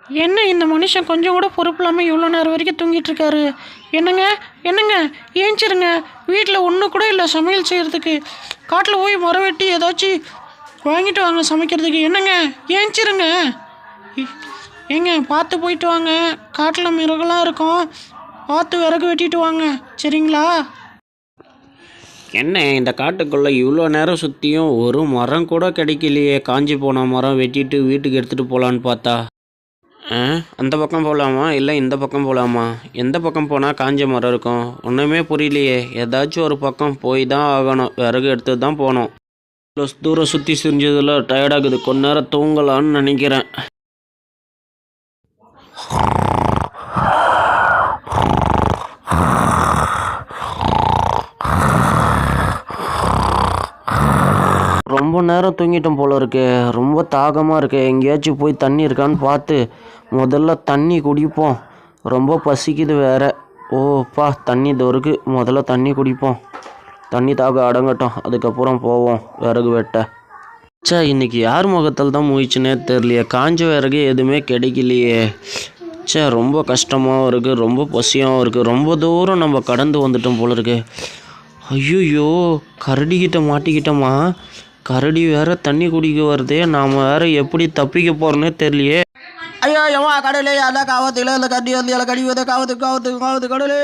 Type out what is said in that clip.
என்ன இந்த மனுஷன் கொஞ்சம் கூட பொறுப்பு இல்லாமல் இவ்வளோ நேரம் வரைக்கும் தூங்கிட்டு இருக்காரு? என்னங்க என்னங்க, ஏஞ்சிருங்க. வீட்டில் ஒன்று கூட இல்லை சமையல் செய்கிறதுக்கு. காட்டில் போய் மரம் வெட்டி ஏதாச்சும் வாங்கிட்டு வாங்க சமைக்கிறதுக்கு. என்னங்க ஏஞ்சிருங்க. இ- ஏங்க பார்த்து போயிட்டு வாங்க. காட்டில் மிருகலாம் இருக்கும், பார்த்து விறகு வெட்டிட்டு வாங்க, சரிங்களா? என்ன இந்த காட்டுக்குள்ளே இவ்வளோ நேரம் சுற்றியும் ஒரு மரம் கூட கிடைக்கலையே. காஞ்சி போன மரம் வெட்டிட்டு வீட்டுக்கு எடுத்துகிட்டு போகலான்னு பார்த்தா அந்த பக்கம் போகலாமா இல்லை இந்த பக்கம் போகலாமா? எந்த பக்கம் போனால் காஞ்ச மரம் இருக்கும்? ஒன்றுமே புரியலையே. ஏதாச்சும் ஒரு பக்கம் போய் தான் ஆகணும். விறகு எடுத்து தான் போகணும். இவ்வளோ தூரம் சுற்றி செஞ்சதில் டயர்டாகுது. கொஞ்ச நேரம் தூங்கலான்னு நினைக்கிறேன். ரொம்ப நேரம் தூங்கிட்டோம் போல இருக்கே. ரொம்ப தாகமாக இருக்கு. எங்கேயாச்சும் போய் தண்ணி இருக்கான்னு பார்த்து முதல்ல தண்ணி குடிப்போம். ரொம்ப பசிக்குது வேற. ஓப்பா தண்ணி தோருக்கு. முதல்ல தண்ணி குடிப்போம். தண்ணி தாக அடங்கட்டும், அதுக்கப்புறம் போவோம் விறகு வெட்ட. சே, இன்னைக்கு யார் முகத்தில் தான் முயச்சுனே தெரியலையே. காஞ்ச விறகு எதுவுமே கிடைக்கலையே. சே, ரொம்ப கஷ்டமாகவும் இருக்குது, ரொம்ப பசியாகவும் இருக்குது. ரொம்ப தூரம் நம்ம கடந்து வந்துட்டோம் போல இருக்கு. ஐயோ, கரடிக்கிட்ட மாட்டிக்கிட்டோமா? கரடி வேற தண்ணி குடிக்க வருதே. நாம் வேற எப்படி தப்பிக்க போகிறோன்னே தெரியலையே. ஐயோ, கடலே அதான் காவத்துல அந்த கட்டி வந்து கடி வந்து காவத்து காவத்து காவத்து கடலே.